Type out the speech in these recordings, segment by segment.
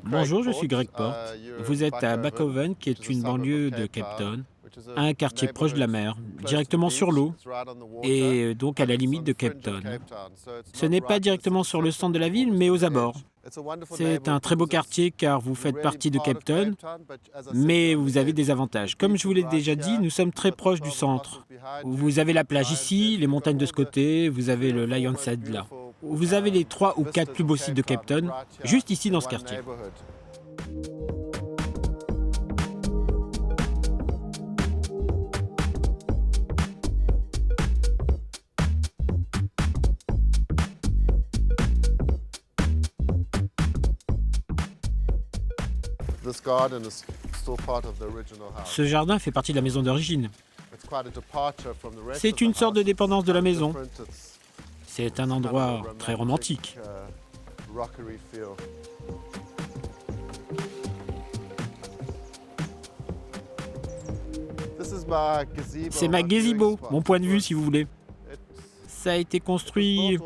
Bonjour, je suis Greg Porte. Vous êtes à Bachoven, qui est une banlieue de Cape Town, un quartier proche de la mer, directement sur l'eau, et donc à la limite de Cape Town. Ce n'est pas directement sur le centre de la ville, mais aux abords. C'est un très beau quartier car vous faites partie de Cape Town, mais vous avez des avantages. Comme je vous l'ai déjà dit, nous sommes très proches du centre. Vous avez la plage ici, les montagnes de ce côté, vous avez le Lion's Head là. Vous avez les 3 ou 4 plus beaux sites de Cape Town, juste ici dans ce quartier. Ce jardin fait partie de la maison d'origine. C'est une sorte de dépendance de la maison. C'est un endroit très romantique. C'est ma gazebo, mon point de vue si vous voulez. Ça a été construit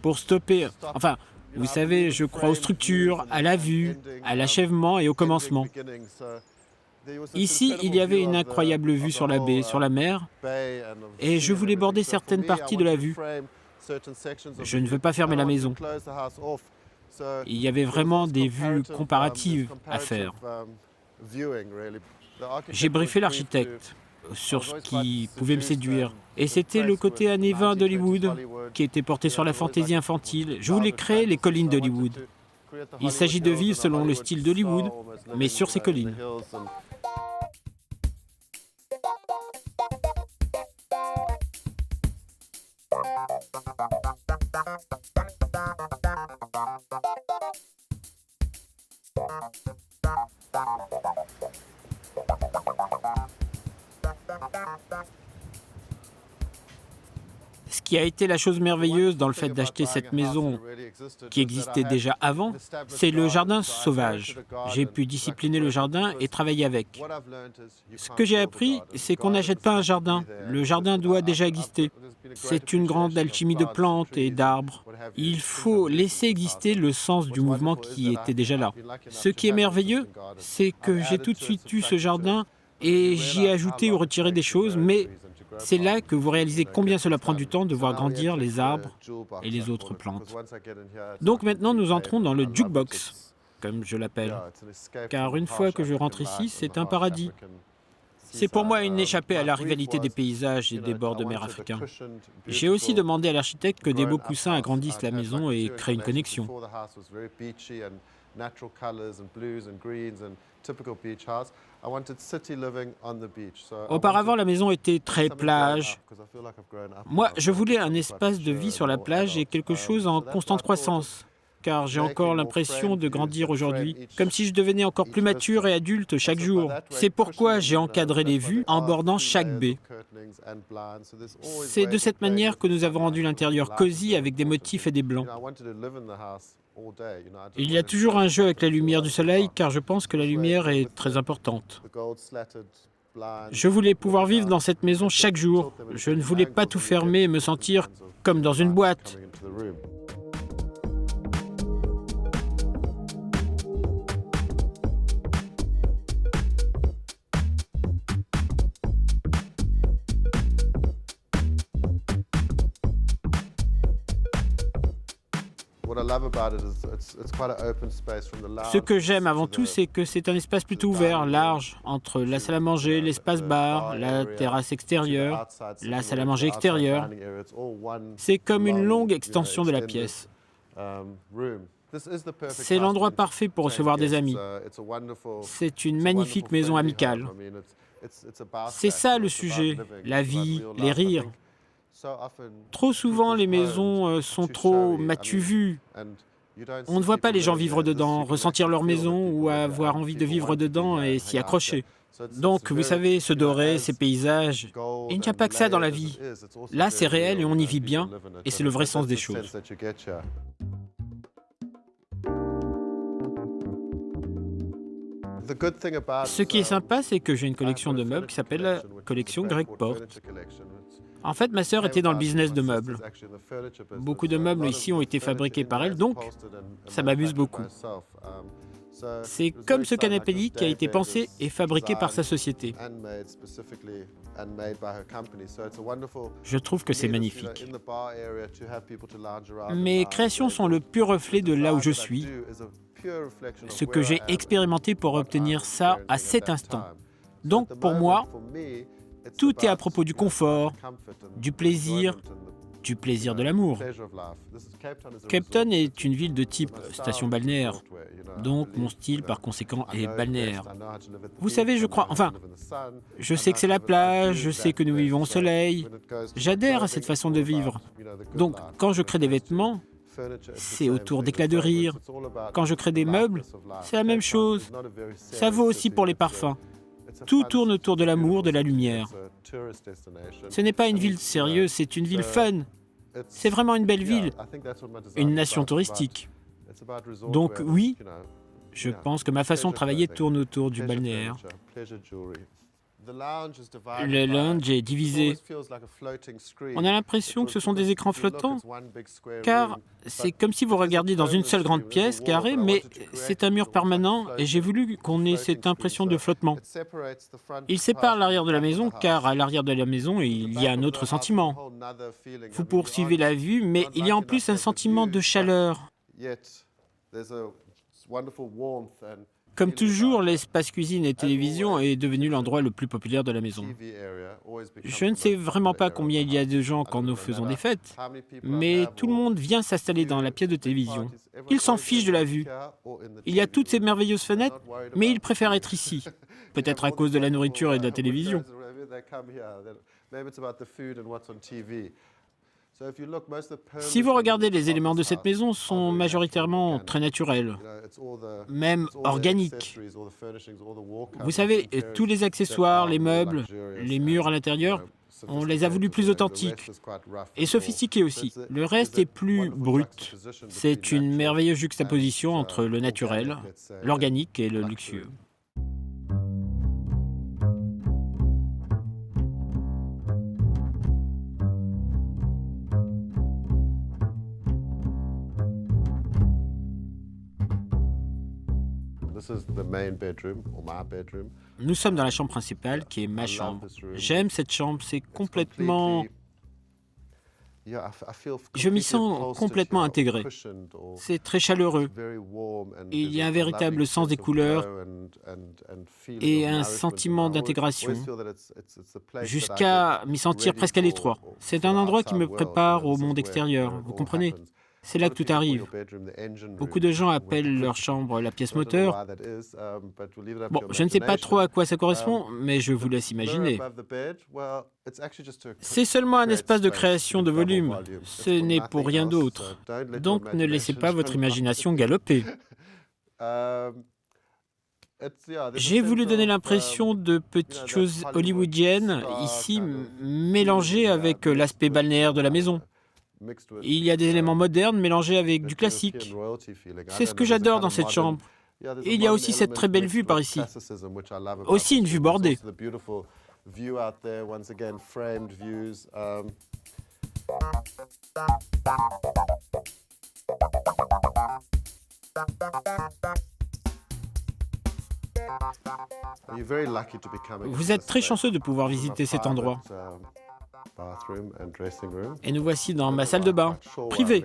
pour stopper, enfin, vous savez, je crois aux structures, à la vue, à l'achèvement et au commencement. Ici, il y avait une incroyable vue sur la baie, sur la mer, et je voulais border certaines parties de la vue. Je ne veux pas fermer la maison. Il y avait vraiment des vues comparatives à faire. J'ai briefé l'architecte sur ce qui pouvait me séduire. Et c'était le côté années 20 d'Hollywood qui était porté sur la fantaisie infantile. Je voulais créer les collines d'Hollywood. Il s'agit de vivre selon le style d'Hollywood, mais sur ces collines. Ce qui a été la chose merveilleuse dans le fait d'acheter cette maison qui existait déjà avant, c'est le jardin sauvage. J'ai pu discipliner le jardin et travailler avec. Ce que j'ai appris, c'est qu'on n'achète pas un jardin. Le jardin doit déjà exister. C'est une grande alchimie de plantes et d'arbres. Il faut laisser exister le sens du mouvement qui était déjà là. Ce qui est merveilleux, c'est que j'ai tout de suite eu ce jardin et j'y ai ajouté ou retiré des choses, mais c'est là que vous réalisez combien cela prend du temps de voir grandir les arbres et les autres plantes. Donc maintenant, nous entrons dans le jukebox, comme je l'appelle. Car une fois que je rentre ici, c'est un paradis. C'est pour moi une échappée à la rivalité des paysages et des bords de mer africains. J'ai aussi demandé à l'architecte que des beaux poussins agrandissent la maison et créent une connexion. Auparavant, la maison était très plage. Moi, je voulais un espace de vie sur la plage et quelque chose en constante croissance, car j'ai encore l'impression de grandir aujourd'hui, comme si je devenais encore plus mature et adulte chaque jour. C'est pourquoi j'ai encadré les vues en bordant chaque baie. C'est de cette manière que nous avons rendu l'intérieur cosy avec des motifs et des blancs. Il y a toujours un jeu avec la lumière du soleil, car je pense que la lumière est très importante. Je voulais pouvoir vivre dans cette maison chaque jour. Je ne voulais pas tout fermer et me sentir comme dans une boîte. Ce que j'aime avant tout, c'est que c'est un espace plutôt ouvert, large, entre la salle à manger, l'espace bar, la terrasse extérieure, la salle à manger extérieure. C'est comme une longue extension de la pièce. C'est l'endroit parfait pour recevoir des amis. C'est une magnifique maison amicale. C'est ça le sujet, la vie, les rires. Trop souvent, les maisons sont trop m'as-tu vu. On ne voit pas les gens vivre dedans, ressentir leur maison ou avoir envie de vivre dedans et s'y accrocher. Donc, vous savez, ce doré, ces paysages, il n'y a pas que ça dans la vie. Là, c'est réel et on y vit bien, et c'est le vrai sens des choses. Ce qui est sympa, c'est que j'ai une collection de meubles qui s'appelle la collection Greg Porte. En fait, ma sœur était dans le business de meubles. Beaucoup de meubles ici ont été fabriqués par elle, donc ça m'amuse beaucoup. C'est comme ce canapé-lit qui a été pensé et fabriqué par sa société. Je trouve que c'est magnifique. Mes créations sont le pur reflet de là où je suis, ce que j'ai expérimenté pour obtenir ça à cet instant. Donc pour moi, tout est à propos du confort, du plaisir de l'amour. Cape Town est une ville de type station balnéaire, donc mon style par conséquent est balnéaire. Vous savez, je crois, enfin, je sais que c'est la plage, je sais que nous vivons au soleil, j'adhère à cette façon de vivre. Donc quand je crée des vêtements, c'est autour d'éclats de rire. Quand je crée des meubles, c'est la même chose. Ça vaut aussi pour les parfums. Tout tourne autour de l'amour, de la lumière. Ce n'est pas une ville sérieuse, c'est une ville fun. C'est vraiment une belle ville, une nation touristique. Donc oui, je pense que ma façon de travailler tourne autour du balnéaire. Le lounge est divisé. On a l'impression que ce sont des écrans flottants, car c'est comme si vous regardiez dans une seule grande pièce, carrée, mais c'est un mur permanent et j'ai voulu qu'on ait cette impression de flottement. Il sépare l'arrière de la maison, car à l'arrière de la maison, il y a un autre sentiment. Vous poursuivez la vue, mais il y a en plus un sentiment de chaleur. Comme toujours, l'espace cuisine et télévision est devenu l'endroit le plus populaire de la maison. Je ne sais vraiment pas combien il y a de gens quand nous faisons des fêtes, mais tout le monde vient s'installer dans la pièce de télévision. Ils s'en fichent de la vue. Il y a toutes ces merveilleuses fenêtres, mais ils préfèrent être ici, peut-être à cause de la nourriture et de la télévision. Si vous regardez, les éléments de cette maison sont majoritairement très naturels, même organiques. Vous savez, tous les accessoires, les meubles, les murs à l'intérieur, on les a voulus plus authentiques et sophistiqués aussi. Le reste est plus brut. C'est une merveilleuse juxtaposition entre le naturel, l'organique et le luxueux. Nous sommes dans la chambre principale, qui est ma chambre. J'aime cette chambre, c'est complètement... Je m'y sens complètement intégré. C'est très chaleureux. Il y a un véritable sens des couleurs et un sentiment d'intégration, jusqu'à m'y sentir presque à l'étroit. C'est un endroit qui me prépare au monde extérieur, vous comprenez ? C'est là que tout arrive. Beaucoup de gens appellent leur chambre la pièce moteur. Bon, je ne sais pas trop à quoi ça correspond, mais je vous laisse imaginer. C'est seulement un espace de création de volume. Ce n'est pour rien d'autre. Donc ne laissez pas votre imagination galoper. J'ai voulu donner l'impression de petites choses hollywoodiennes, ici, mélangées avec l'aspect balnéaire de la maison. Il y a des éléments modernes mélangés avec du classique. C'est ce que j'adore dans cette chambre. Et il y a aussi cette très belle vue par ici. Aussi une vue bordée. Vous êtes très chanceux de pouvoir visiter cet endroit. Et nous voici dans ma salle de bain, privée,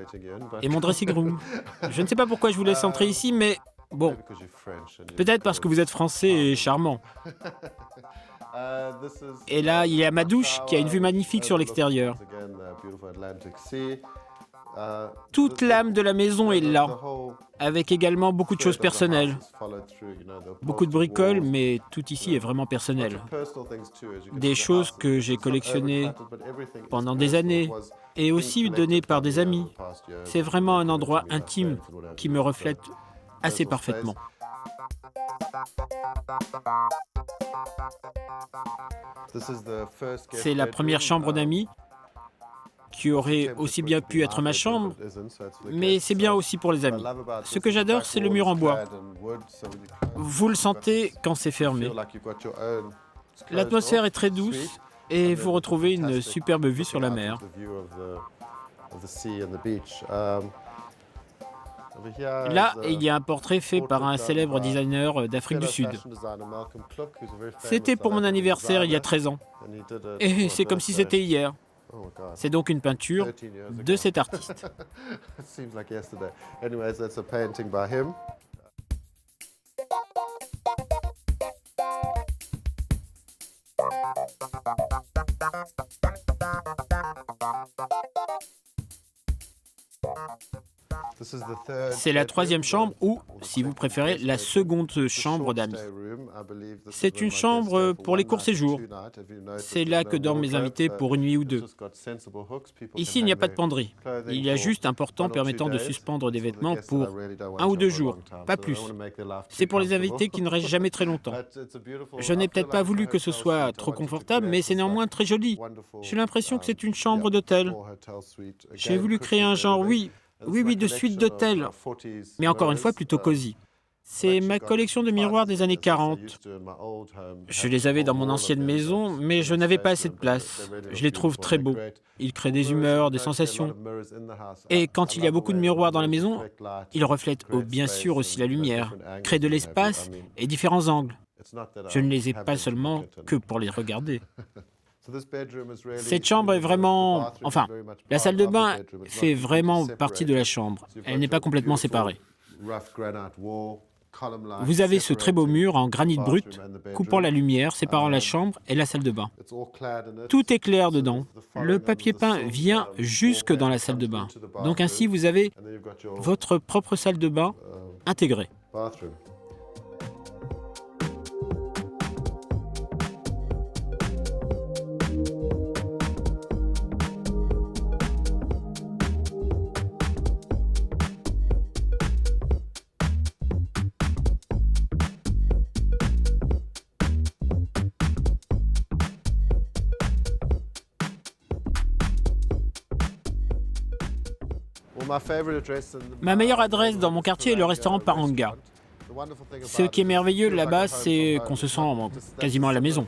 et mon dressing room. Je ne sais pas pourquoi je vous laisse entrer ici, mais bon, peut-être parce que vous êtes français et charmant. Et là, il y a ma douche qui a une vue magnifique sur l'extérieur. Toute l'âme de la maison est là, avec également beaucoup de choses personnelles. Beaucoup de bricoles, mais tout ici est vraiment personnel. Des choses que j'ai collectionnées pendant des années et aussi données par des amis. C'est vraiment un endroit intime qui me reflète assez parfaitement. C'est la première chambre d'amis qui aurait aussi bien pu être ma chambre, mais c'est bien aussi pour les amis. Ce que j'adore, c'est le mur en bois. Vous le sentez quand c'est fermé. L'atmosphère est très douce et vous retrouvez une superbe vue sur la mer. Là, il y a un portrait fait par un célèbre designer d'Afrique du Sud. C'était pour mon anniversaire il y a 13 ans. Et c'est comme si c'était hier. C'est donc une peinture de cet artiste. C'est la troisième chambre ou, si vous préférez, la seconde chambre d'amis. C'est une chambre pour les courts séjours. C'est là que dorment mes invités pour une nuit ou deux. Ici, il n'y a pas de penderie. Il y a juste un portant permettant de suspendre des vêtements pour 1 ou 2 jours, pas plus. C'est pour les invités qui ne restent jamais très longtemps. Je n'ai peut-être pas voulu que ce soit trop confortable, mais c'est néanmoins très joli. J'ai l'impression que c'est une chambre d'hôtel. J'ai voulu créer un genre, oui, de suite d'hôtel, mais encore une fois plutôt cosy. C'est ma collection de miroirs des années 40. Je les avais dans mon ancienne maison, mais je n'avais pas assez de place. Je les trouve très beaux. Ils créent des humeurs, des sensations. Et quand il y a beaucoup de miroirs dans la maison, ils reflètent bien sûr aussi la lumière, créent de l'espace et différents angles. Je ne les ai pas seulement que pour les regarder. Cette chambre est vraiment... Enfin, la salle de bain fait vraiment partie de la chambre. Elle n'est pas complètement séparée. Vous avez ce très beau mur en granit brut, coupant la lumière, séparant la chambre et la salle de bain. Tout est clair dedans. Le papier peint vient jusque dans la salle de bain. Donc ainsi, vous avez votre propre salle de bain intégrée. Ma meilleure adresse dans mon quartier est le restaurant Paranga. Ce qui est merveilleux là-bas, c'est qu'on se sent quasiment à la maison.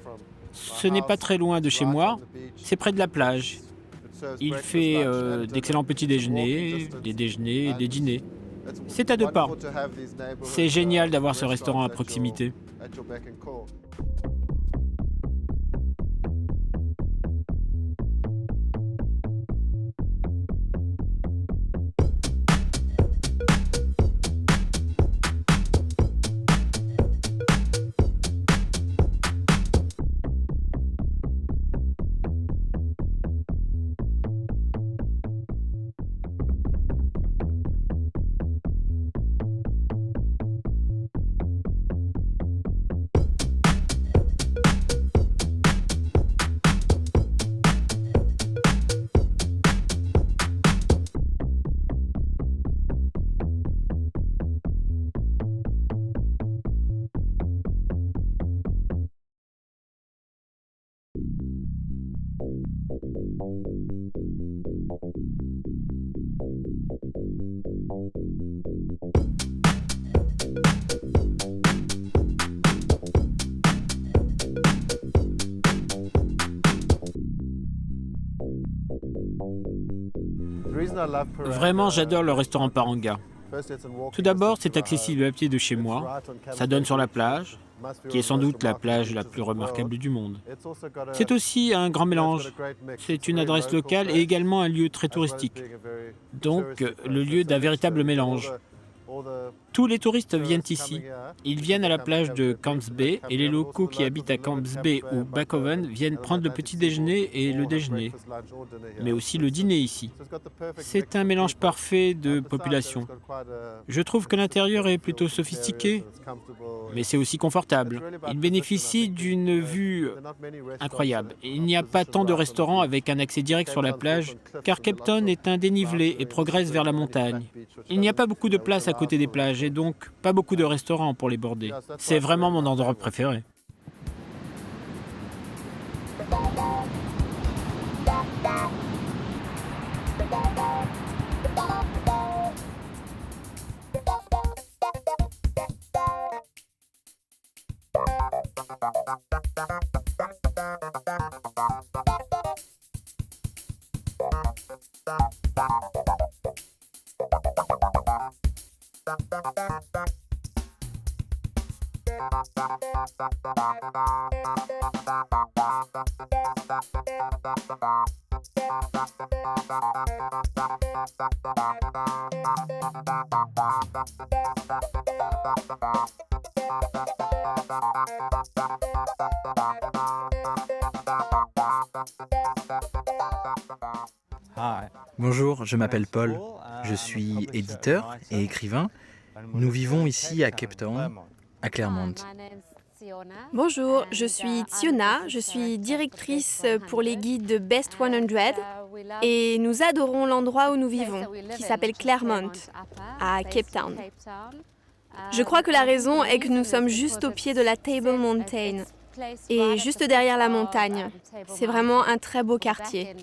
Ce n'est pas très loin de chez moi, c'est près de la plage. Il fait d'excellents petits déjeuners, des déjeuners et des dîners. C'est à 2 pas. C'est génial d'avoir ce restaurant à proximité. Vraiment, j'adore le restaurant Paranga. Tout d'abord, c'est accessible à pied de chez moi. Ça donne sur la plage, qui est sans doute la plage la plus remarquable du monde. C'est aussi un grand mélange. C'est une adresse locale et également un lieu très touristique. Donc, le lieu d'un véritable mélange. Tous les touristes viennent ici. Ils viennent à la plage de Camps Bay et les locaux qui habitent à Camps Bay ou Back-Oven viennent prendre le petit déjeuner et le déjeuner, mais aussi le dîner ici. C'est un mélange parfait de population. Je trouve que l'intérieur est plutôt sophistiqué, mais c'est aussi confortable. Il bénéficie d'une vue incroyable. Il n'y a pas tant de restaurants avec un accès direct sur la plage, car Cape Town est un dénivelé et progresse vers la montagne. Il n'y a pas beaucoup de place à côté des plages et donc pas beaucoup de restaurants pour les border. C'est vraiment mon endroit préféré. Bonjour, je m'appelle Paul. Je suis éditeur et écrivain. Nous vivons ici à Cape Town, à Claremont. Bonjour, je suis Tiona, je suis directrice pour les guides de Best 100 et nous adorons l'endroit où nous vivons, qui s'appelle Claremont, à Cape Town. Je crois que la raison est que nous sommes juste au pied de la Table Mountain et juste derrière la montagne. C'est vraiment un très beau quartier.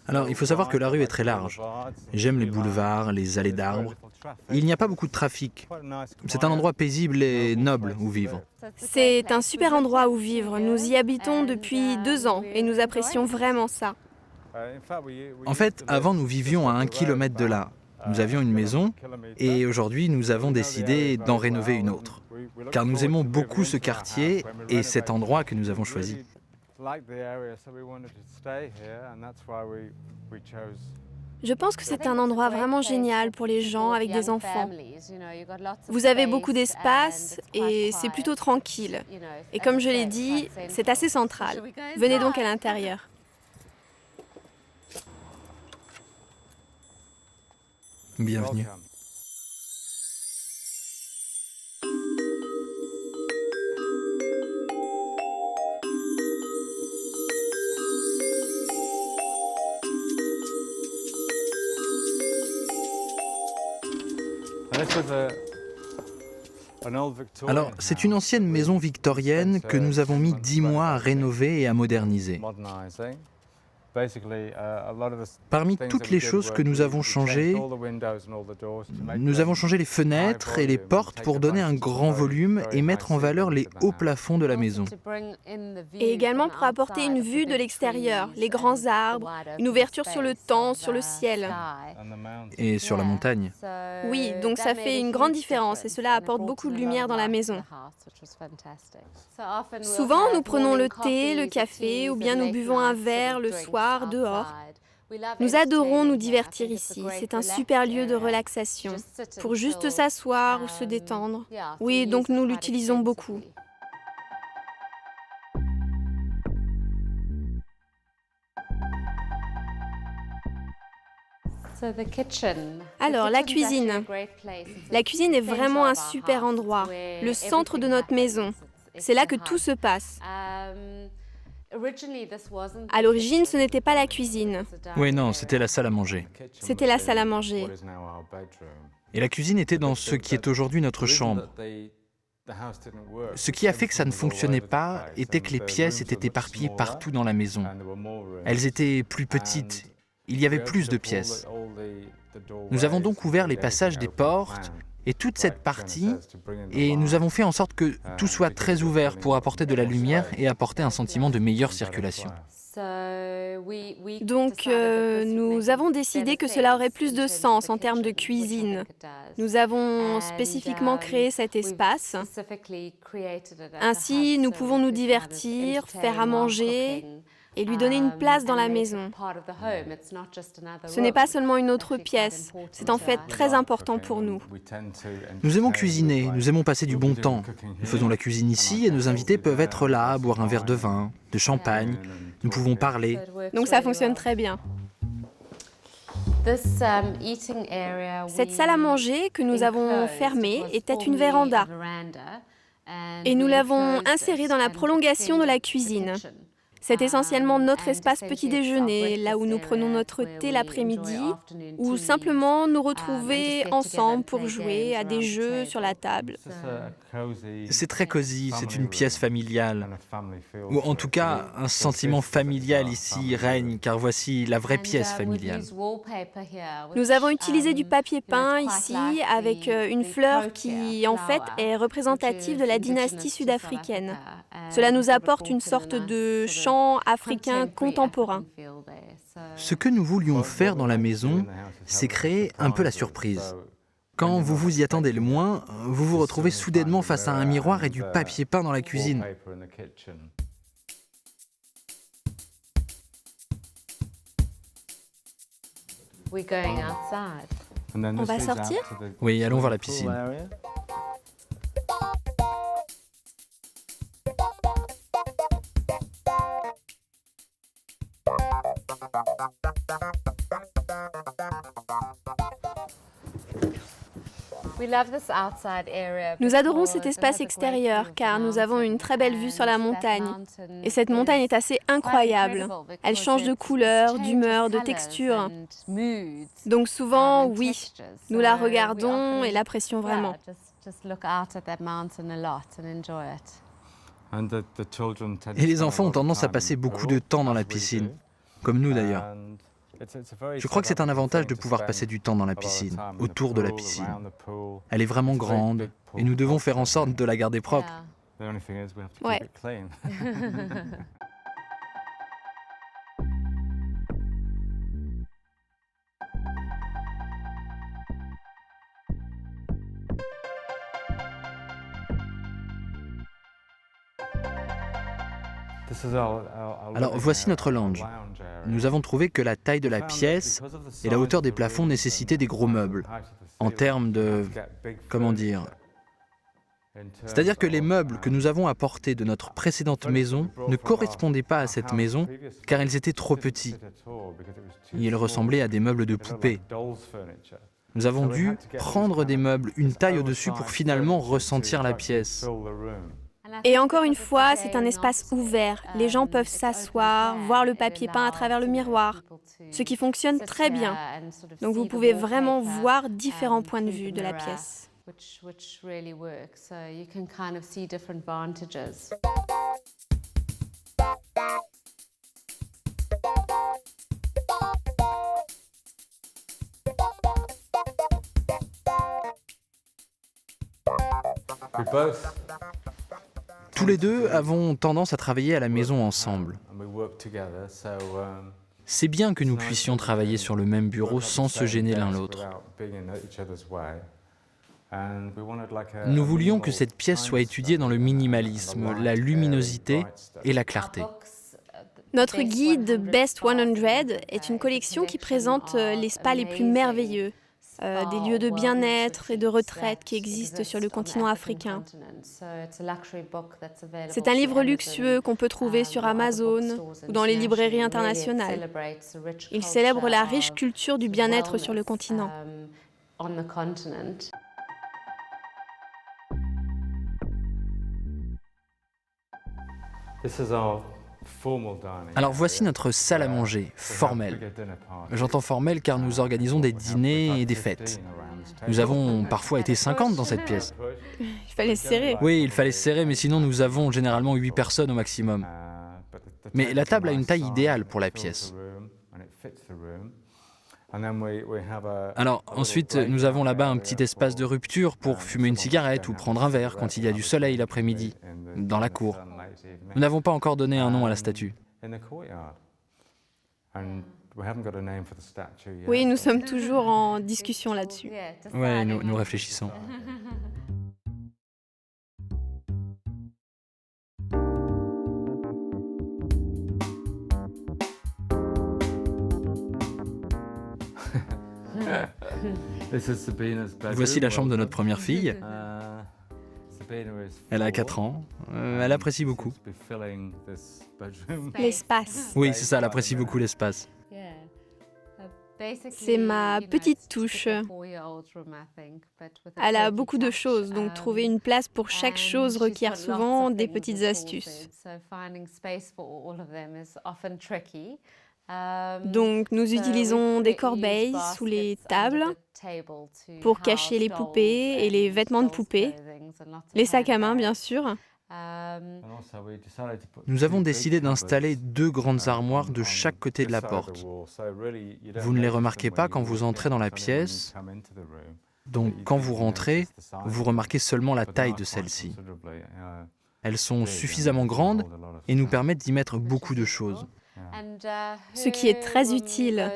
Alors, il faut savoir que la rue est très large. J'aime les boulevards, les allées d'arbres. Il n'y a pas beaucoup de trafic. C'est un endroit paisible et noble où vivre. C'est un super endroit où vivre. Nous y habitons depuis 2 ans et nous apprécions vraiment ça. En fait, avant, nous vivions à 1 kilomètre de là. Nous avions une maison et aujourd'hui, nous avons décidé d'en rénover une autre. Car nous aimons beaucoup ce quartier et cet endroit que nous avons choisi. Je pense que c'est un endroit vraiment génial pour les gens avec des enfants. Vous avez beaucoup d'espace et c'est plutôt tranquille. Et comme je l'ai dit, c'est assez central. Venez donc à l'intérieur. Bienvenue. Alors, c'est une ancienne maison victorienne que nous avons mis 10 mois à rénover et à moderniser. Parmi toutes les choses que nous avons changées les fenêtres et les portes pour donner un grand volume et mettre en valeur les hauts plafonds de la maison. Et également pour apporter une vue de l'extérieur, les grands arbres, une ouverture sur le temps, sur le ciel. Et sur la montagne. Oui, donc ça fait une grande différence et cela apporte beaucoup de lumière dans la maison. Souvent, nous prenons le thé, le café ou bien nous buvons un verre le soir dehors. Nous adorons nous divertir ici. C'est un super lieu de relaxation pour juste s'asseoir ou se détendre. Oui, donc nous l'utilisons beaucoup. Alors, la cuisine. La cuisine est vraiment un super endroit, le centre de notre maison. C'est là que tout se passe. À l'origine, ce n'était pas la cuisine. Oui, non, c'était la salle à manger. C'était la salle à manger. Et la cuisine était dans ce qui est aujourd'hui notre chambre. Ce qui a fait que ça ne fonctionnait pas était que les pièces étaient éparpillées partout dans la maison. Elles étaient plus petites. Il y avait plus de pièces. Nous avons donc ouvert les passages des portes et toute cette partie, et nous avons fait en sorte que tout soit très ouvert pour apporter de la lumière et apporter un sentiment de meilleure circulation. Donc, nous avons décidé que cela aurait plus de sens en termes de cuisine. Nous avons spécifiquement créé cet espace. Ainsi, nous pouvons nous divertir, faire à manger et lui donner une place dans la maison. Ce n'est pas seulement une autre pièce, c'est en fait très important pour nous. Nous aimons cuisiner, nous aimons passer du bon temps. Nous faisons la cuisine ici et nos invités peuvent être là, boire un verre de vin, de champagne. Nous pouvons parler. Donc ça fonctionne très bien. Cette salle à manger que nous avons fermée était une véranda. Et nous l'avons insérée dans la prolongation de la cuisine. C'est essentiellement notre espace petit-déjeuner, là où nous prenons notre thé l'après-midi, ou simplement nous retrouver ensemble pour jouer à des jeux sur la table. C'est très cosy, c'est une pièce familiale. Ou en tout cas, un sentiment familial ici règne, car voici la vraie pièce familiale. Nous avons utilisé du papier peint ici, avec une fleur qui, en fait, est représentative de la dynastie sud-africaine. Cela nous apporte une sorte de chant africain contemporain. Ce que nous voulions faire dans la maison, c'est créer un peu la surprise. Quand vous vous y attendez le moins, vous vous retrouvez soudainement face à un miroir et du papier peint dans la cuisine. On va sortir? Oui, allons voir la piscine. Nous adorons cet espace extérieur car nous avons une très belle vue sur la montagne. Et cette montagne est assez incroyable. Elle change de couleur, d'humeur, de texture. Donc souvent, oui, nous la regardons et l'apprécions vraiment. Et les enfants ont tendance à passer beaucoup de temps dans la piscine, comme nous d'ailleurs. Je crois que c'est un avantage de pouvoir passer du temps dans la piscine, autour de la piscine. Elle est vraiment grande et nous devons faire en sorte de la garder propre. Ouais. Alors voici notre lounge. Nous avons trouvé que la taille de la pièce et la hauteur des plafonds nécessitaient des gros meubles, en termes de... comment dire... C'est-à-dire que les meubles que nous avons apportés de notre précédente maison ne correspondaient pas à cette maison car ils étaient trop petits. Ils ressemblaient à des meubles de poupée. Nous avons dû prendre des meubles une taille au-dessus pour finalement ressentir la pièce. Et encore une fois, c'est un espace ouvert. Les gens peuvent s'asseoir, voir le papier peint à travers le miroir, ce qui fonctionne très bien. Donc vous pouvez vraiment voir différents points de vue de la pièce. Tous les deux avons tendance à travailler à la maison ensemble. C'est bien que nous puissions travailler sur le même bureau sans se gêner l'un l'autre. Nous voulions que cette pièce soit étudiée dans le minimalisme, la luminosité et la clarté. Notre guide Best 100 est une collection qui présente les spas les plus merveilleux, des lieux de bien-être et de retraite qui existent sur le continent africain. C'est un livre luxueux qu'on peut trouver sur Amazon ou dans les librairies internationales. Il célèbre la riche culture du bien-être sur le continent. Alors voici notre salle à manger, formelle. J'entends formelle car nous organisons des dîners et des fêtes. Nous avons parfois été 50 dans cette pièce. Il fallait serrer. Oui, il fallait serrer, mais sinon nous avons généralement 8 personnes au maximum. Mais la table a une taille idéale pour la pièce. Alors ensuite, nous avons là-bas un petit espace de rupture pour fumer une cigarette ou prendre un verre quand il y a du soleil l'après-midi, dans la cour. Nous n'avons pas encore donné un nom à la statue. Oui, nous sommes toujours en discussion là-dessus. Oui, nous réfléchissons. Voici la chambre de notre première fille. Elle a 4 ans. Elle apprécie beaucoup. L'espace. Oui, c'est ça, elle apprécie beaucoup l'espace. C'est ma petite touche. Elle a beaucoup de choses, donc trouver une place pour chaque chose requiert souvent des petites astuces. Donc nous utilisons des corbeilles sous les tables pour cacher les poupées et les vêtements de poupées, les sacs à main bien sûr. Nous avons décidé d'installer 2 grandes armoires de chaque côté de la porte. Vous ne les remarquez pas quand vous entrez dans la pièce, donc quand vous rentrez, vous remarquez seulement la taille de celles-ci. Elles sont suffisamment grandes et nous permettent d'y mettre beaucoup de choses. ce qui est très utile.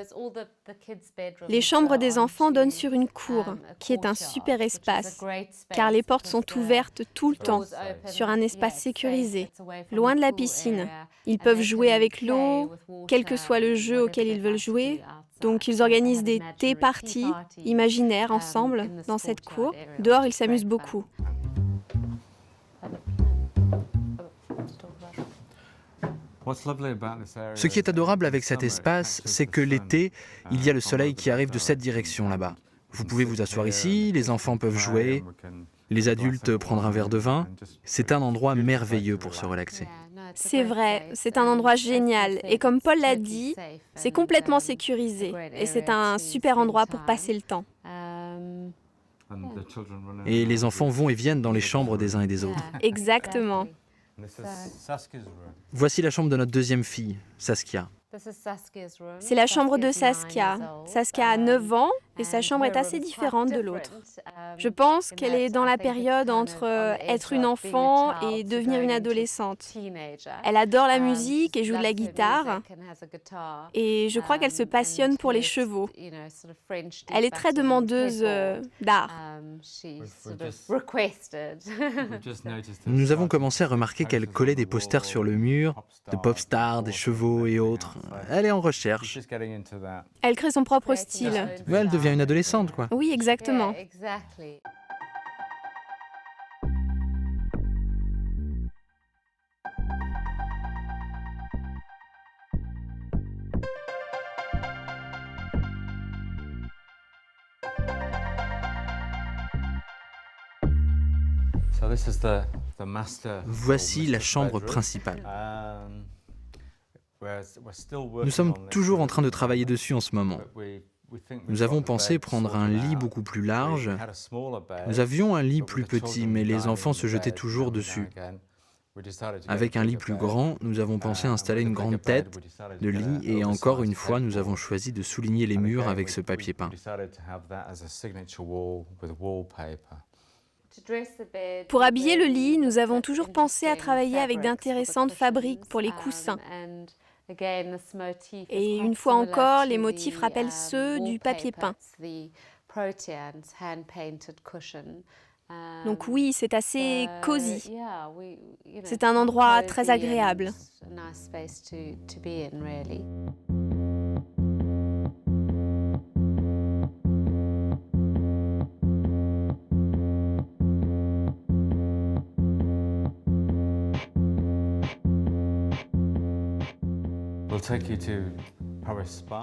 Les chambres des enfants donnent sur une cour, qui est un super espace, car les portes sont ouvertes tout le temps, sur un espace sécurisé, loin de la piscine. Ils peuvent jouer avec l'eau, quel que soit le jeu auquel ils veulent jouer. Donc ils organisent des thé-parties imaginaires ensemble dans cette cour. Dehors, ils s'amusent beaucoup. Ce qui est adorable avec cet espace, c'est que l'été, il y a le soleil qui arrive de cette direction là-bas. Vous pouvez vous asseoir ici, les enfants peuvent jouer, les adultes prendre un verre de vin. C'est un endroit merveilleux pour se relaxer. C'est vrai, c'est un endroit génial. Et comme Paul l'a dit, c'est complètement sécurisé. Et c'est un super endroit pour passer le temps. Et les enfants vont et viennent dans les chambres des uns et des autres. Exactement. Voici la chambre de notre deuxième fille, Saskia. C'est la chambre de Saskia. Saskia a 9 ans et sa chambre est assez différente de l'autre. Je pense qu'elle est dans la période entre être une enfant et devenir une adolescente. Elle adore la musique et joue de la guitare. Et je crois qu'elle se passionne pour les chevaux. Elle est très demandeuse d'art. Nous avons commencé à remarquer qu'elle collait des posters sur le mur, de pop stars, des chevaux et autres. Elle est en recherche. Elle crée son propre style. Mais elle devient une adolescente, quoi. Oui, exactement. Voici la chambre principale. Nous sommes toujours en train de travailler dessus en ce moment. Nous avons pensé prendre un lit beaucoup plus large. Nous avions un lit plus petit, mais les enfants se jetaient toujours dessus. Avec un lit plus grand, nous avons pensé installer une grande tête de lit et encore une fois, nous avons choisi de souligner les murs avec ce papier peint. Pour habiller le lit, nous avons toujours pensé à travailler avec d'intéressantes fabriques pour les coussins. Et une fois encore, les motifs rappellent ceux du papier peint. Donc oui, c'est assez cosy. C'est un endroit très agréable.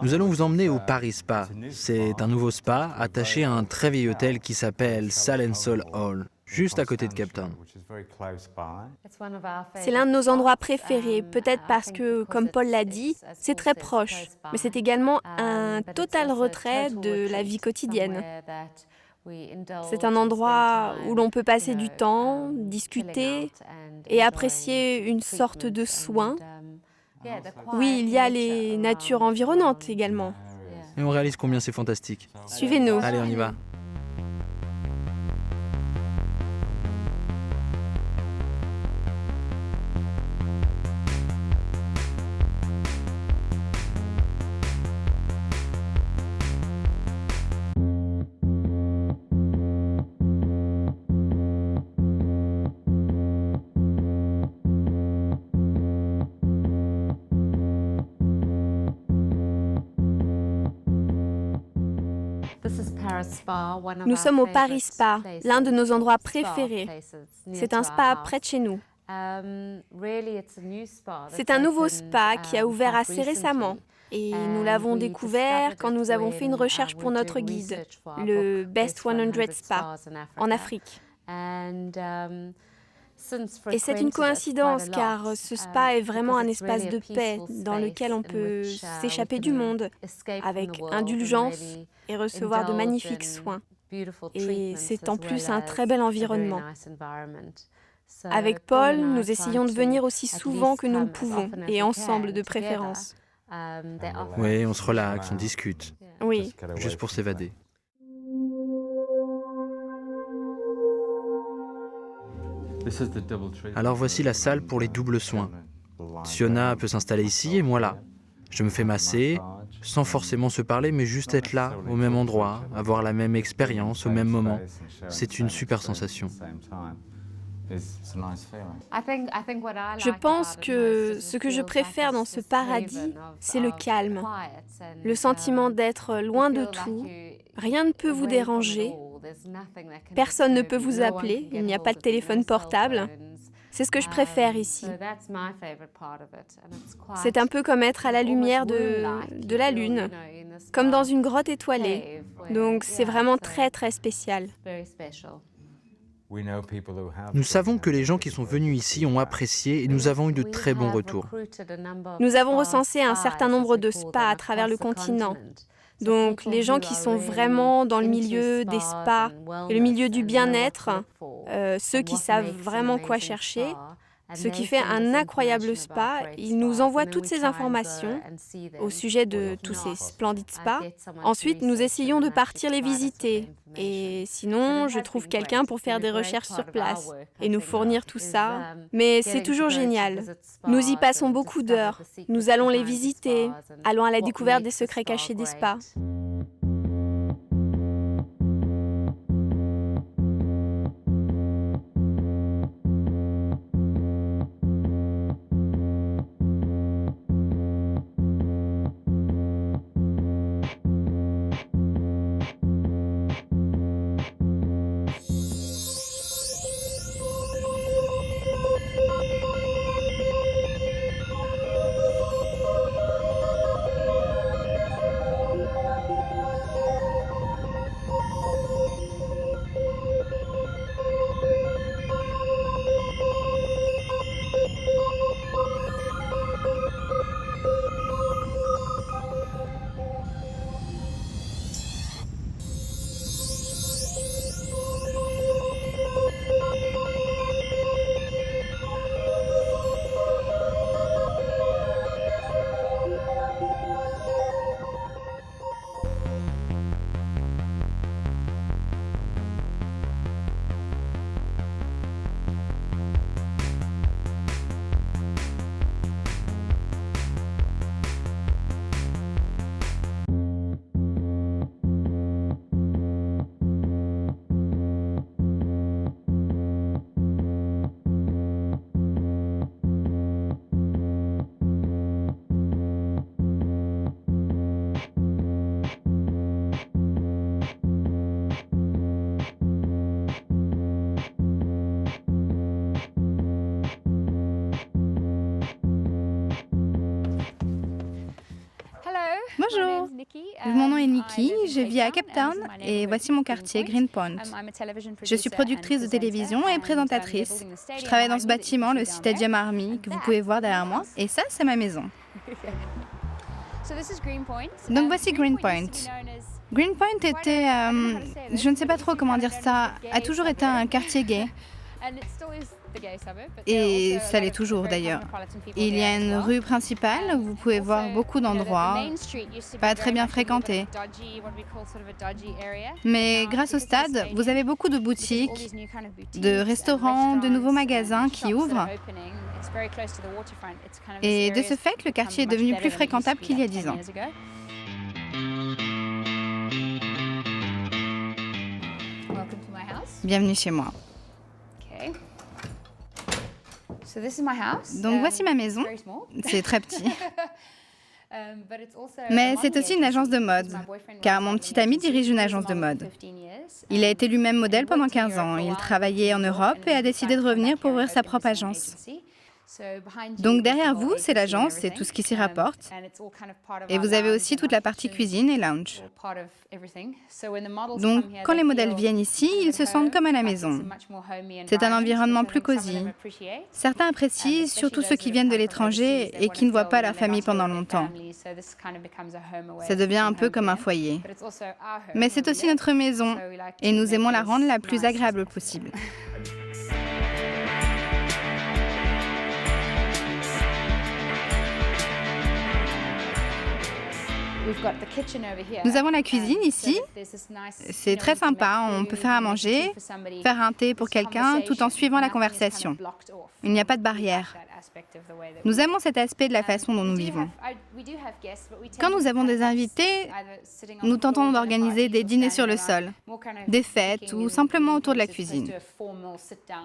Nous allons vous emmener au Paris Spa. C'est un nouveau spa attaché à un très vieil hôtel qui s'appelle Sal & Sol Hall, juste à côté de Cape Town. C'est l'un de nos endroits préférés, peut-être parce que, comme Paul l'a dit, c'est très proche, mais c'est également un total retrait de la vie quotidienne. C'est un endroit où l'on peut passer du temps, discuter et apprécier une sorte de soin. Oui, il y a les natures environnantes également. Et on réalise combien c'est fantastique. Suivez-nous. Allez, on y va. Nous sommes au Paris Spa, l'un de nos endroits préférés. C'est un spa près de chez nous. C'est un nouveau spa qui a ouvert assez récemment. Et nous l'avons découvert quand nous avons fait une recherche pour notre guide, le Best 100 Spa, en Afrique. Et c'est une coïncidence car ce spa est vraiment un espace de paix dans lequel on peut s'échapper du monde avec indulgence et recevoir de magnifiques soins. Et c'est en plus un très bel environnement. Avec Paul, nous essayons de venir aussi souvent que nous le pouvons, et ensemble de préférence. Oui, on se relaxe, on discute, Oui. juste pour s'évader. Alors voici la salle pour les doubles soins. Siona peut s'installer ici et moi là. Je me fais masser, sans forcément se parler, mais juste être là, au même endroit, avoir la même expérience au même moment. C'est une super sensation. Je pense que ce que je préfère dans ce paradis, c'est le calme. Le sentiment d'être loin de tout, rien ne peut vous déranger, personne ne peut vous appeler, il n'y a pas de téléphone portable. C'est ce que je préfère ici. C'est un peu comme être à la lumière de la lune, comme dans une grotte étoilée. Donc c'est vraiment très très spécial. Nous savons que les gens qui sont venus ici ont apprécié et nous avons eu de très bons retours. Nous avons recensé un certain nombre de spas à travers le continent. Donc les gens qui sont vraiment dans le milieu des spas et le milieu du bien-être, ceux qui savent vraiment quoi chercher, ce qui fait un incroyable spa, ils nous envoient toutes ces informations au sujet de tous ces splendides spas. Ensuite, nous essayons de partir les visiter. Et sinon, je trouve quelqu'un pour faire des recherches sur place et nous fournir tout ça. Mais c'est toujours génial. Nous y passons beaucoup d'heures. Nous allons les visiter, allons à la découverte des secrets cachés des spas. Bonjour, mon nom est Nikki, je vis à Cape Town et voici mon quartier, Greenpoint. Je suis productrice de télévision et présentatrice. Je travaille dans ce bâtiment, le Stadium Army, que vous pouvez voir derrière moi, et ça, c'est ma maison. Donc voici Greenpoint. Greenpoint était, je ne sais pas trop comment dire ça, a toujours été un quartier gay. Et ça l'est toujours d'ailleurs. Il y a une rue principale où vous pouvez voir beaucoup d'endroits, pas très bien fréquentés. Mais grâce au stade, vous avez beaucoup de boutiques, de restaurants, de nouveaux magasins qui ouvrent. Et de ce fait, le quartier est devenu plus fréquentable qu'il y a 10 ans. Bienvenue chez moi. Donc voici ma maison. C'est très petit. Mais c'est aussi une agence de mode, car mon petit ami dirige une agence de mode. Il a été lui-même modèle pendant 15 ans. Il travaillait en Europe et a décidé de revenir pour ouvrir sa propre agence. Donc derrière vous, c'est l'agence et tout ce qui s'y rapporte. Et vous avez aussi toute la partie cuisine et lounge. Donc quand les modèles viennent ici, ils se sentent comme à la maison. C'est un environnement plus cosy. Certains apprécient, surtout ceux qui viennent de l'étranger et qui ne voient pas leur famille pendant longtemps. Ça devient un peu comme un foyer. Mais c'est aussi notre maison et nous aimons la rendre la plus agréable possible. Nous avons la cuisine ici. C'est très sympa, on peut faire à manger, faire un thé pour quelqu'un tout en suivant la conversation. Il n'y a pas de barrière. Nous aimons cet aspect de la façon dont nous vivons. Quand nous avons des invités, nous tentons d'organiser des dîners sur le sol, des fêtes ou simplement autour de la cuisine.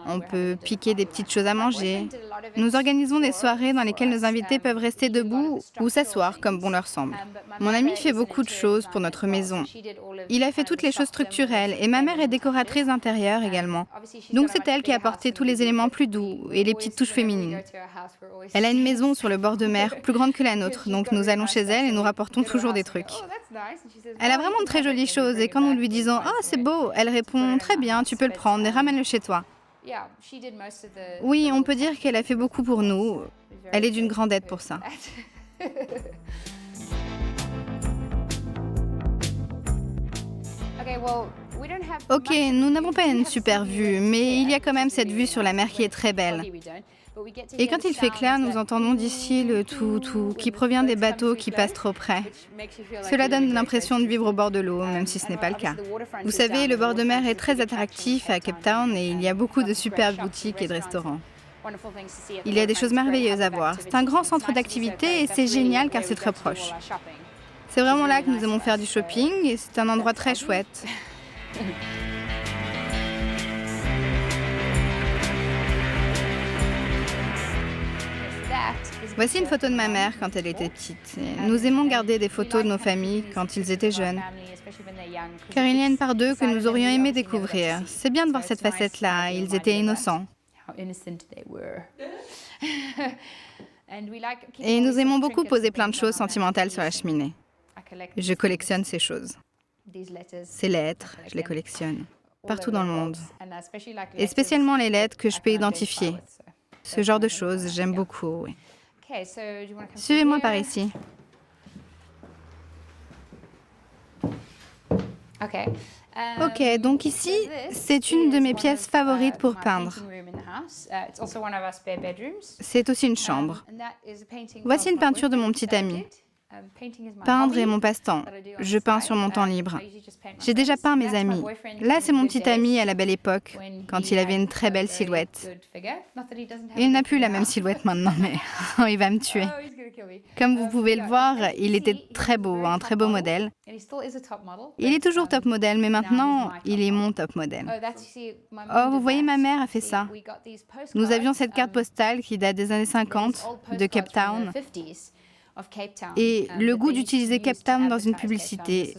On peut piquer des petites choses à manger. Nous organisons des soirées dans lesquelles nos invités peuvent rester debout ou s'asseoir comme bon leur semble. Mon ami fait beaucoup de choses pour notre maison. Il a fait toutes les choses structurelles et ma mère est décoratrice d'intérieur également. Donc c'est elle qui a apporté tous les éléments plus doux et les petites touches féminines. Elle a une maison sur le bord de mer plus grande que la nôtre, donc nous allons chez elle et nous rapportons toujours des trucs. Elle a vraiment de très jolies choses et quand nous lui disons « Ah, c'est beau », elle répond « Très bien, tu peux le prendre et ramène-le chez toi ». Oui, on peut dire qu'elle a fait beaucoup pour nous. Elle est d'une grande aide pour ça. Ok, nous n'avons pas une super vue, mais il y a quand même cette vue sur la mer qui est très belle. Et quand il fait clair, nous entendons d'ici le tout qui provient des bateaux qui passent trop près. Cela donne l'impression de vivre au bord de l'eau, même si ce n'est pas le cas. Vous savez, le bord de mer est très attractif à Cape Town et il y a beaucoup de superbes boutiques et de restaurants. Il y a des choses merveilleuses à voir. C'est un grand centre d'activité et c'est génial car c'est très proche. C'est vraiment là que nous aimons faire du shopping et c'est un endroit très chouette. Voici une photo de ma mère quand elle était petite. Nous aimons garder des photos de nos familles quand ils étaient jeunes. Car il y a une part d'eux que nous aurions aimé découvrir. C'est bien de voir cette facette-là, ils étaient innocents. Et nous aimons beaucoup poser plein de choses sentimentales sur la cheminée. Je collectionne ces choses. Ces lettres, je les collectionne. Partout dans le monde. Et spécialement les lettres que je peux identifier. Ce genre de choses, j'aime beaucoup. Oui. Suivez-moi par ici. Ok, donc ici, c'est une de mes pièces favorites pour peindre. C'est aussi une chambre. Voici une peinture de mon petit ami. Peindre est mon passe-temps. Je peins sur mon temps libre. J'ai déjà peint mes amis. Là, c'est mon petit ami à la belle époque, quand il avait une très belle silhouette. Il n'a plus la même silhouette maintenant, mais il va me tuer. Comme vous pouvez le voir, il était très beau, un très beau modèle. Il est toujours top modèle, mais maintenant, il est mon top modèle. Oh, vous voyez, ma mère a fait ça. Nous avions cette carte postale qui date des années 50 de Cape Town. Et le goût d'utiliser Cape Town dans une publicité,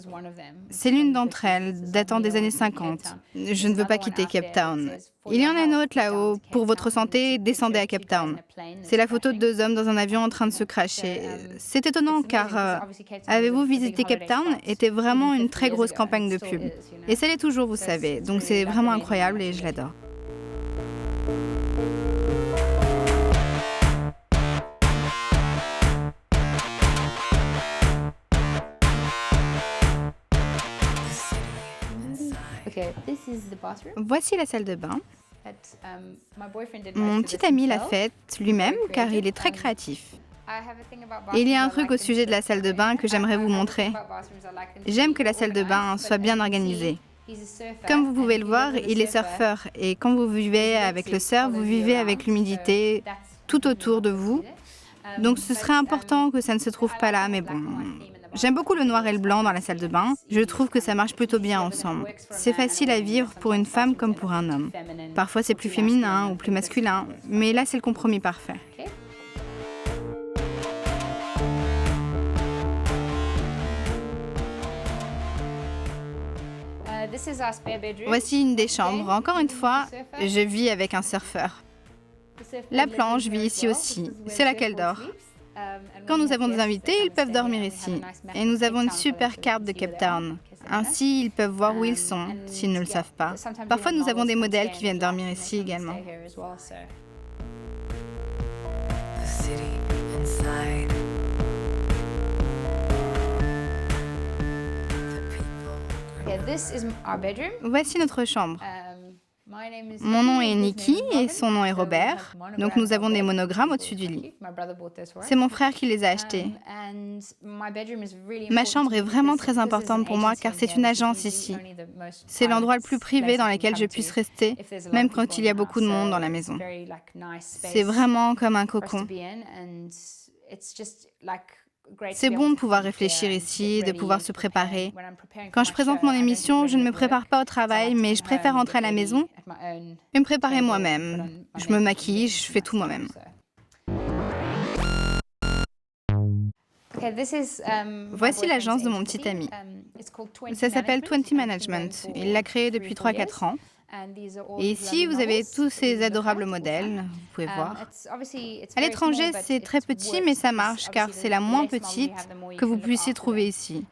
c'est l'une d'entre elles, datant des années 50. Je ne veux pas quitter Cape Town. Il y en a une autre là-haut. Pour votre santé, descendez à Cape Town. C'est la photo de deux hommes dans un avion en train de se crasher. C'est étonnant car avez-vous visité Cape Town? Était vraiment une très grosse campagne de pub. Et ça l'est toujours, vous savez. Donc c'est vraiment incroyable et je l'adore. Voici la salle de bain. Mon petit ami l'a faite lui-même car il est très créatif. Et il y a un truc au sujet de la salle de bain que j'aimerais vous montrer. J'aime que la salle de bain soit bien organisée. Comme vous pouvez le voir, il est surfeur et quand vous vivez avec le surf, vous vivez avec l'humidité tout autour de vous. Donc ce serait important que ça ne se trouve pas là, mais bon... J'aime beaucoup le noir et le blanc dans la salle de bain. Je trouve que ça marche plutôt bien ensemble. C'est facile à vivre pour une femme comme pour un homme. Parfois c'est plus féminin ou plus masculin, mais là c'est le compromis parfait. Voici une des chambres. Encore une fois, je vis avec un surfeur. La planche vit ici aussi. C'est là qu'elle dort. Quand nous avons des invités, ils peuvent dormir ici. Et nous avons une super carte de Cape Town. Ainsi, ils peuvent voir où ils sont, s'ils ne le savent pas. Parfois, nous avons des modèles qui viennent dormir ici également. Voici notre chambre. Mon nom est Nikki et son nom est Robert. Donc nous avons des monogrammes au-dessus du lit. C'est mon frère qui les a achetés. Ma chambre est vraiment très importante pour moi car c'est une agence ici. C'est l'endroit le plus privé dans lequel je puisse rester, même quand il y a beaucoup de monde dans la maison. C'est vraiment comme un cocon. C'est bon de pouvoir réfléchir ici, de pouvoir se préparer. Quand je présente mon émission, je ne me prépare pas au travail, mais je préfère rentrer à la maison et me préparer moi-même. Je me maquille, je fais tout moi-même. Voici l'agence de mon petit ami. Ça s'appelle 20 Management. Il l'a créée depuis 3-4 ans. Et ici, vous avez tous ces adorables modèles, vous pouvez voir. À l'étranger, c'est très petit, mais ça marche, car c'est la moins petite que vous puissiez trouver ici.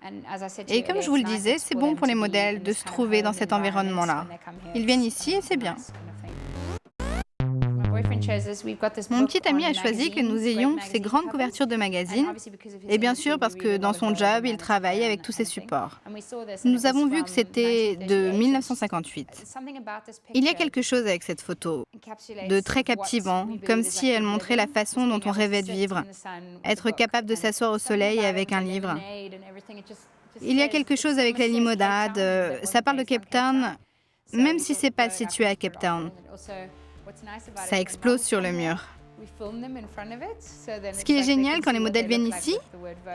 Et comme je vous le disais, c'est bon pour les modèles de se trouver dans cet environnement-là. Ils viennent ici et c'est bien. Mon petit ami a choisi que nous ayons ces grandes couvertures de magazines, et bien sûr parce que dans son job, il travaille avec tous ces supports. Nous avons vu que c'était de 1958. Il y a quelque chose avec cette photo, de très captivant, comme si elle montrait la façon dont on rêvait de vivre, être capable de s'asseoir au soleil avec un livre. Il y a quelque chose avec la limonade, ça parle de Cape Town, même si c'est pas situé à Cape Town. Ça explose sur le mur. Ce qui est génial quand les modèles viennent ici,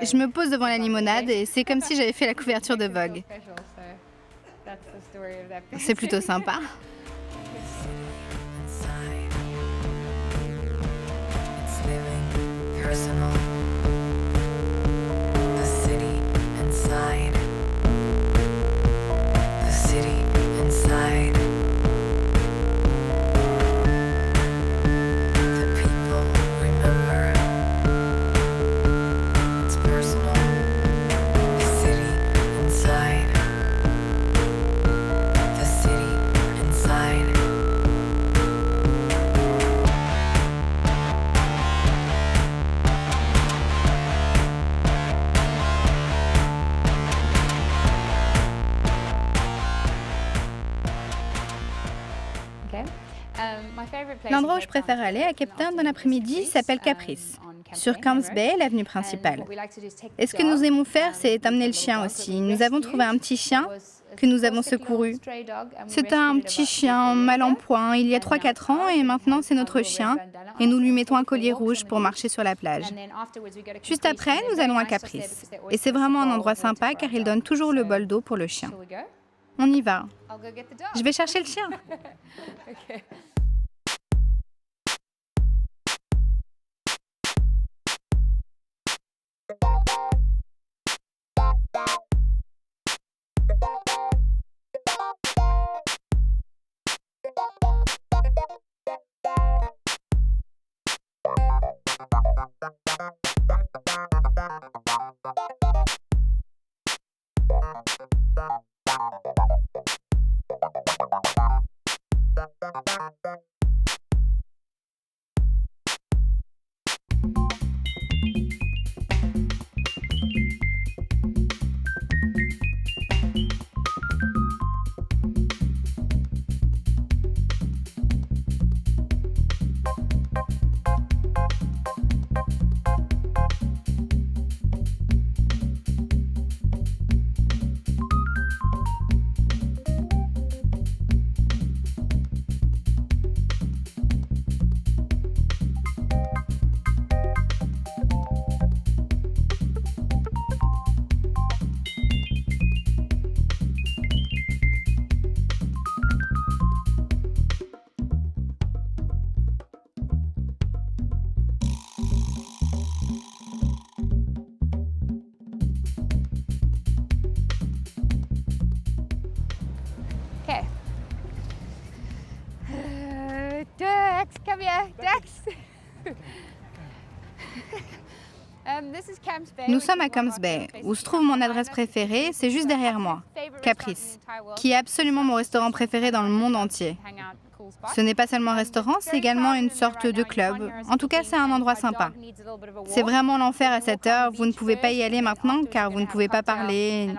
je me pose devant la limonade et c'est comme si j'avais fait la couverture de Vogue. C'est plutôt sympa. L'endroit où je préfère aller à Cape Town dans l'après-midi s'appelle Caprice, sur Camps Bay, l'avenue principale. Et ce que nous aimons faire, c'est amener le chien aussi. Nous avons trouvé un petit chien que nous avons secouru. C'est un petit chien mal en point, il y a 3-4 ans, et maintenant c'est notre chien, et nous lui mettons un collier rouge pour marcher sur la plage. Juste après, nous allons à Caprice. Et c'est vraiment un endroit sympa car il donne toujours le bol d'eau pour le chien. On y va. Je vais chercher le chien. Dex, come here, Dex. Nous sommes à Camps Bay, où se trouve mon adresse préférée, c'est juste derrière moi, Caprice, qui est absolument mon restaurant préféré dans le monde entier. Ce n'est pas seulement un restaurant, c'est également une sorte de club. En tout cas, c'est un endroit sympa. C'est vraiment l'enfer à cette heure. Vous ne pouvez pas y aller maintenant car vous ne pouvez pas parler.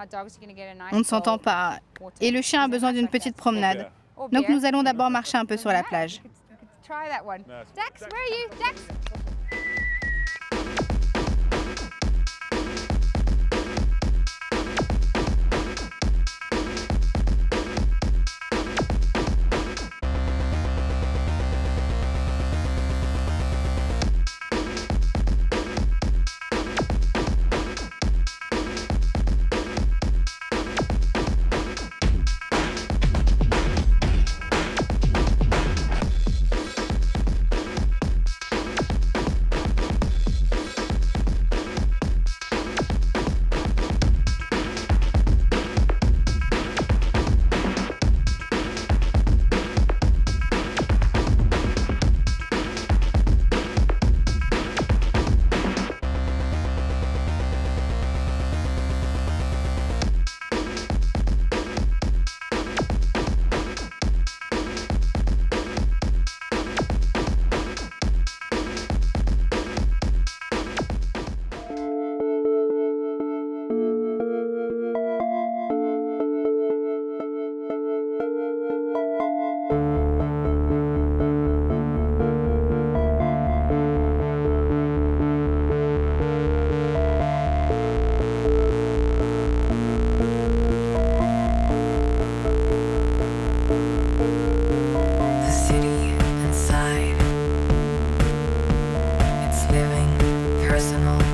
On ne s'entend pas. Et le chien a besoin d'une petite promenade. Donc nous allons d'abord marcher un peu sur la plage. Try that one. Dax, where are you? Dax. The city inside. It's living, personal.